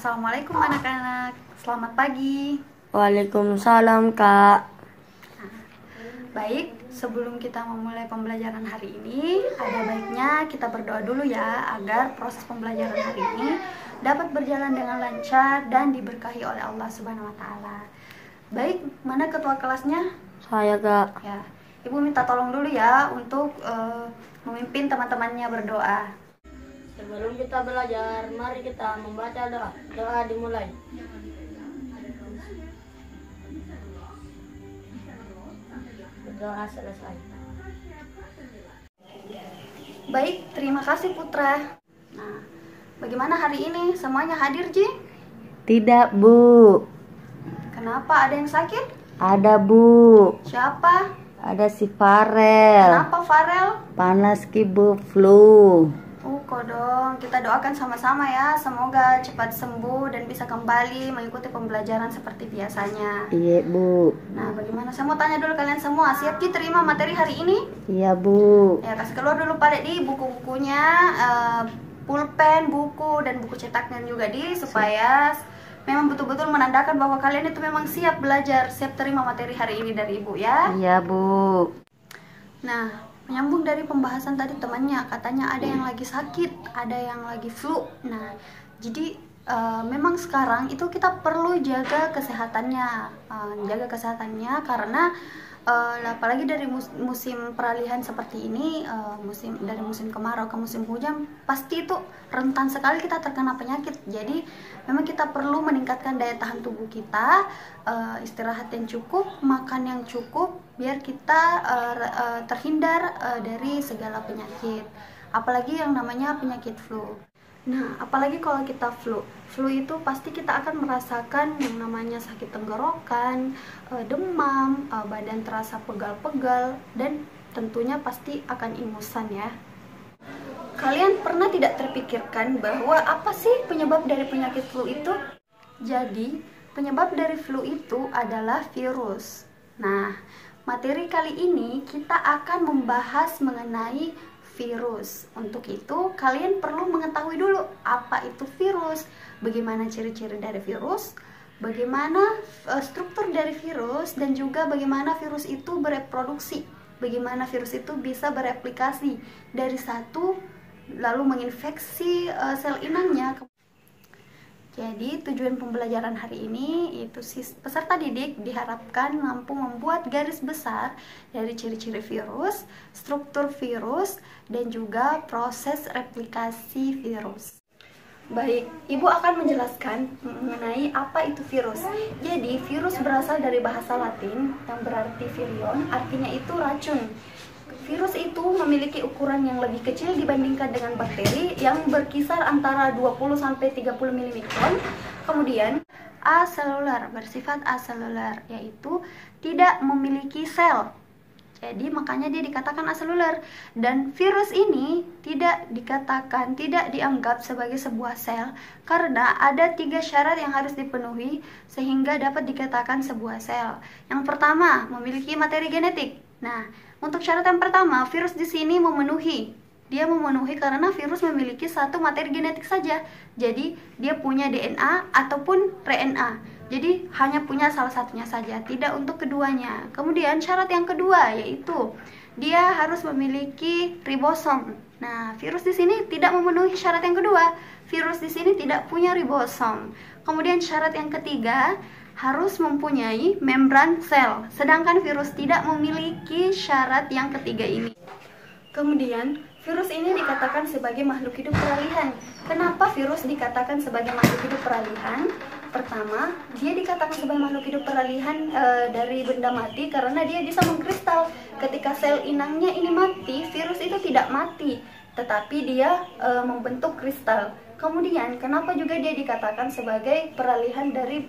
Assalamualaikum anak-anak, selamat pagi. Waalaikumsalam, Kak. Baik, sebelum kita memulai pembelajaran hari ini, ada baiknya kita berdoa dulu ya, agar proses pembelajaran hari ini dapat berjalan dengan lancar dan diberkahi oleh Allah Subhanahu wa Ta'ala. Baik, mana ketua kelasnya? Saya, Kak. Ya, Ibu minta tolong dulu ya untuk memimpin teman-temannya berdoa. Sebelum kita belajar, mari kita membaca doa. Doa dimulai. Doa selesai. Baik, terima kasih Putra. Nah, bagaimana hari ini? Semuanya hadir, Ji? Tidak, Bu. Kenapa? Ada yang sakit? Ada, Bu. Siapa? Ada si Farel. Kenapa Farel? Panas ki, Bu, flu. Kodong, kita doakan sama-sama ya, semoga cepat sembuh dan bisa kembali mengikuti pembelajaran seperti biasanya. Iya, Bu. Nah, bagaimana? Saya mau tanya dulu kalian semua, siap Ki terima materi hari ini? Iya, Bu. Ya, kasih keluar dulu pada di buku-bukunya, pulpen, buku, dan buku cetaknya juga supaya memang betul-betul menandakan bahwa kalian itu memang siap belajar, siap terima materi hari ini dari Ibu ya. Iya, Bu. Nah, menyambung dari pembahasan tadi temannya, katanya ada yang lagi sakit, ada yang lagi flu. Nah, jadi memang sekarang itu kita perlu jaga kesehatannya, karena apalagi dari musim peralihan seperti ini, dari musim kemarau ke musim hujan, pasti itu rentan sekali kita terkena penyakit. Jadi memang kita perlu meningkatkan daya tahan tubuh kita, istirahat yang cukup, makan yang cukup, biar kita terhindar dari segala penyakit, apalagi yang namanya penyakit flu. Nah, apalagi kalau kita flu itu pasti kita akan merasakan yang namanya sakit tenggorokan, demam, badan terasa pegal-pegal, dan tentunya pasti akan ingusan ya. Kalian pernah tidak terpikirkan bahwa apa sih penyebab dari penyakit flu itu? Jadi, penyebab dari flu itu adalah virus. Nah, materi kali ini kita akan membahas mengenai virus. Untuk itu, kalian perlu mengetahui dulu apa itu virus, bagaimana ciri-ciri dari virus, bagaimana struktur dari virus, dan juga bagaimana virus itu bereproduksi, bagaimana virus itu bisa bereplikasi dari satu lalu menginfeksi sel inangnya. Jadi tujuan pembelajaran hari ini itu peserta didik diharapkan mampu membuat garis besar dari ciri-ciri virus, struktur virus, dan juga proses replikasi virus. Baik, Ibu akan menjelaskan mengenai apa itu virus. Jadi virus berasal dari bahasa Latin yang berarti virion, artinya itu racun. Virus itu memiliki ukuran yang lebih kecil dibandingkan dengan bakteri yang berkisar antara 20-30 micron. Kemudian aselular, bersifat aselular, yaitu tidak memiliki sel. Jadi makanya dia dikatakan aselular. Dan virus ini tidak dianggap sebagai sebuah sel karena ada 3 syarat yang harus dipenuhi sehingga dapat dikatakan sebuah sel. Yang pertama, memiliki materi genetik. Nah, untuk syarat yang pertama, virus di sini memenuhi. Dia memenuhi karena virus memiliki satu materi genetik saja. Jadi, dia punya DNA ataupun RNA. Jadi, hanya punya salah satunya saja, tidak untuk keduanya. Kemudian, syarat yang kedua yaitu dia harus memiliki ribosom. Nah, virus di sini tidak memenuhi syarat yang kedua. Virus di sini tidak punya ribosom. Kemudian, syarat yang ketiga harus mempunyai membran sel, sedangkan virus tidak memiliki syarat yang ketiga ini. Kemudian, virus ini dikatakan sebagai makhluk hidup peralihan. Kenapa virus dikatakan sebagai makhluk hidup peralihan? Pertama, dia dikatakan sebagai makhluk hidup peralihan dari benda mati karena dia bisa mengkristal. Ketika sel inangnya ini mati, virus itu tidak mati, tetapi dia membentuk kristal. Kemudian, kenapa juga dia dikatakan sebagai peralihan dari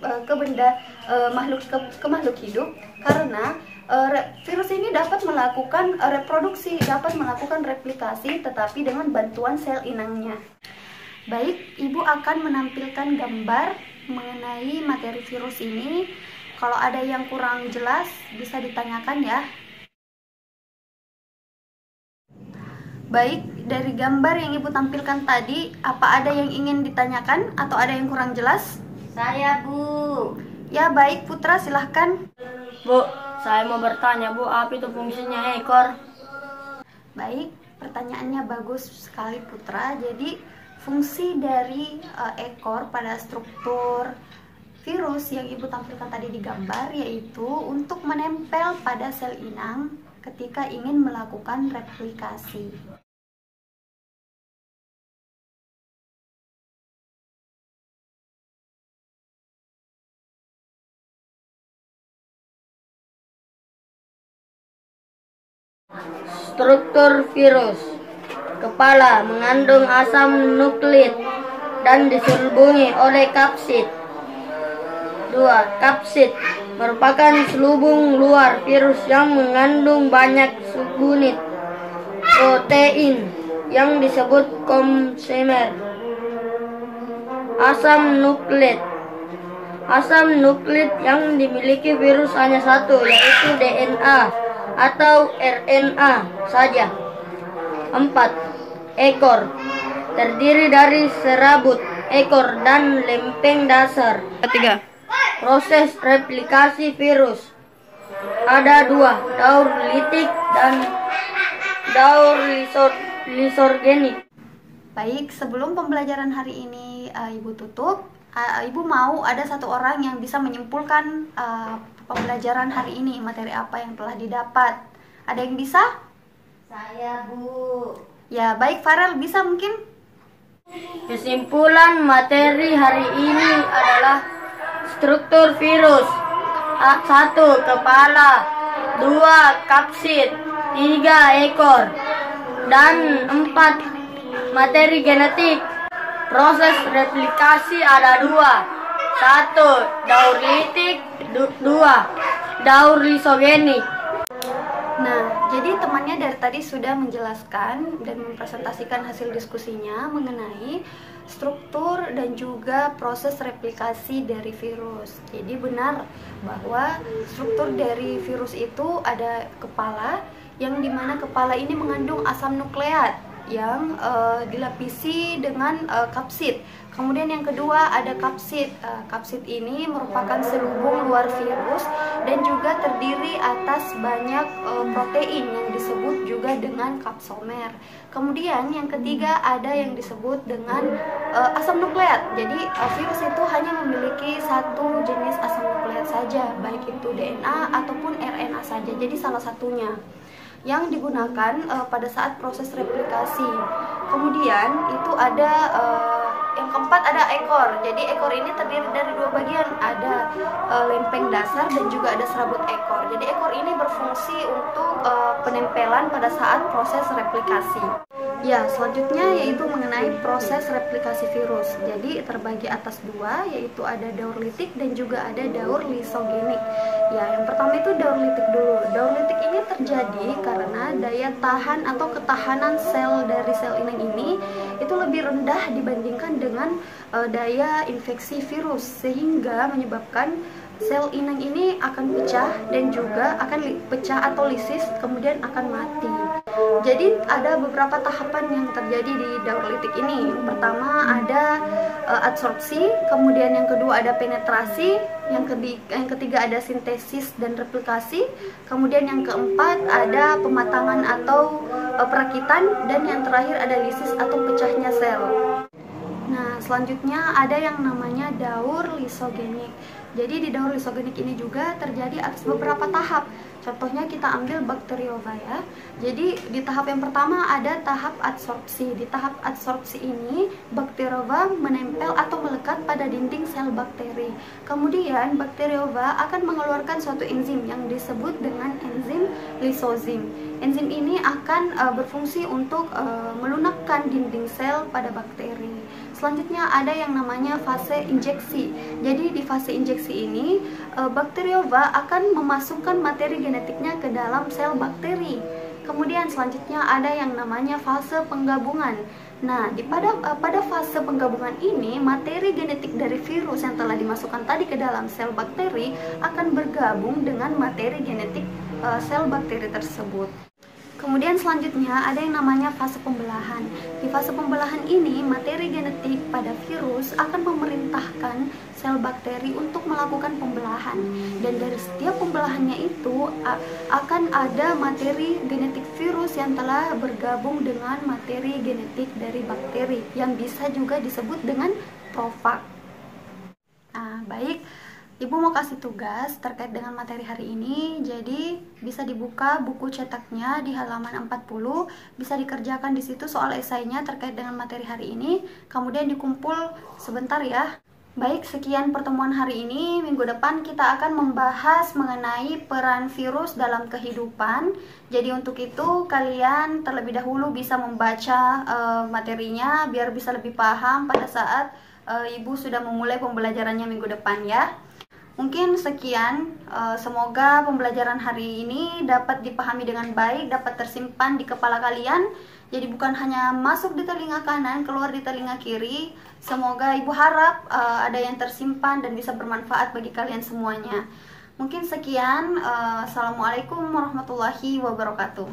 makhluk ke makhluk hidup? Karena virus ini dapat melakukan reproduksi, dapat melakukan replikasi, tetapi dengan bantuan sel inangnya. Baik, Ibu akan menampilkan gambar mengenai materi virus ini. Kalau ada yang kurang jelas, bisa ditanyakan ya. Baik, dari gambar yang Ibu tampilkan tadi, apa ada yang ingin ditanyakan atau ada yang kurang jelas? Saya, Bu. Ya, baik Putra, silahkan. Bu, saya mau bertanya, Bu, apa itu fungsinya ekor? Baik, pertanyaannya bagus sekali Putra. Jadi, fungsi dari ekor pada struktur virus yang Ibu tampilkan tadi di gambar yaitu untuk menempel pada sel inang ketika ingin melakukan replikasi. Struktur virus. Kepala mengandung asam nukleik dan diselubungi oleh kapsid. 2. Kapsid merupakan selubung luar virus yang mengandung banyak subunit protein yang disebut konsumer. Asam nukleik. Asam nukleik yang dimiliki virus hanya satu, yaitu DNA atau RNA saja. 4. Ekor terdiri dari serabut ekor dan lempeng dasar. 3. Proses replikasi virus ada 2, daur litik dan daur lisogenik. Baik, sebelum pembelajaran hari ini Ibu tutup, Ibu mau ada satu orang yang bisa menyimpulkan pembelajaran hari ini, materi apa yang telah didapat. Ada yang bisa? Saya, Bu. Ya, baik Farel, bisa mungkin? Kesimpulan materi hari ini adalah struktur virus. 1. Kepala. 2. Kapsid. 3. Ekor. Dan 4. Materi genetik. Proses replikasi ada 2. 1. Daur litik. 2. Daur lisogenik. Nah, jadi temannya dari tadi sudah menjelaskan dan mempresentasikan hasil diskusinya mengenai struktur dan juga proses replikasi dari virus. Jadi benar bahwa struktur dari virus itu ada kepala, yang dimana kepala ini mengandung asam nukleat yang dilapisi dengan kapsid. Kemudian yang kedua ada kapsid. Kapsid ini merupakan selubung luar virus dan juga terdiri atas banyak protein yang disebut juga dengan kapsomer. Kemudian yang ketiga ada yang disebut dengan asam nukleat. Jadi virus itu hanya memiliki satu jenis asam nukleat saja, baik itu DNA ataupun RNA saja. Jadi salah satunya yang digunakan pada saat proses replikasi. Kemudian itu ada yang keempat ada ekor. Jadi ekor ini terdiri dari 2 bagian, ada lempeng dasar dan juga ada serabut ekor. Jadi ekor ini berfungsi untuk penempelan pada saat proses replikasi. Ya, selanjutnya yaitu mengenai proses replikasi virus. Jadi terbagi atas 2, yaitu ada daur litik dan juga ada daur lisogenik. Ya, yang pertama itu daur litik dulu. Daur litik ini terjadi karena daya tahan atau ketahanan sel dari sel inang ini itu lebih rendah dibandingkan dengan daya infeksi virus, sehingga menyebabkan sel inang ini akan pecah dan juga akan pecah atau lisis, kemudian akan mati. Jadi ada beberapa tahapan yang terjadi di daur litik ini. Yang pertama ada adsorpsi, kemudian yang kedua ada penetrasi, yang ketiga ada sintesis dan replikasi, kemudian yang keempat ada pematangan atau perakitan, dan yang terakhir ada lisis atau pecahnya sel. Nah, selanjutnya ada yang namanya daur lisogenik. Jadi di daur lisogenik ini juga terjadi atas beberapa tahap. Contohnya kita ambil bakteriova ya. Jadi di tahap yang pertama ada tahap adsorpsi. Di tahap adsorpsi ini bakteriova menempel atau melekat pada dinding sel bakteri. Kemudian bakteriova akan mengeluarkan suatu enzim yang disebut dengan enzim lisozim. Enzim ini akan berfungsi untuk melunakkan dinding sel pada bakteri. Selanjutnya ada yang namanya fase injeksi. Jadi di fase injeksi ini bakteriova akan memasukkan materi genetiknya ke dalam sel bakteri. Kemudian selanjutnya ada yang namanya fase penggabungan. Nah, pada fase penggabungan ini materi genetik dari virus yang telah dimasukkan tadi ke dalam sel bakteri akan bergabung dengan materi genetik sel bakteri tersebut. Kemudian selanjutnya ada yang namanya fase pembelahan. Di fase pembelahan ini, materi genetik pada virus akan memerintahkan sel bakteri untuk melakukan pembelahan. Dan dari setiap pembelahannya itu akan ada materi genetik virus yang telah bergabung dengan materi genetik dari bakteri yang bisa juga disebut dengan profag. Nah, baik. Ibu mau kasih tugas terkait dengan materi hari ini, jadi bisa dibuka buku cetaknya di halaman 40, bisa dikerjakan di situ soal esainya terkait dengan materi hari ini, kemudian dikumpul sebentar ya. Baik, sekian pertemuan hari ini. Minggu depan kita akan membahas mengenai peran virus dalam kehidupan. Jadi untuk itu kalian terlebih dahulu bisa membaca materinya biar bisa lebih paham pada saat Ibu sudah memulai pembelajarannya minggu depan ya. Mungkin sekian, semoga pembelajaran hari ini dapat dipahami dengan baik, dapat tersimpan di kepala kalian. Jadi bukan hanya masuk di telinga kanan, keluar di telinga kiri. Semoga Ibu harap ada yang tersimpan dan bisa bermanfaat bagi kalian semuanya. Mungkin sekian, Assalamualaikum warahmatullahi wabarakatuh.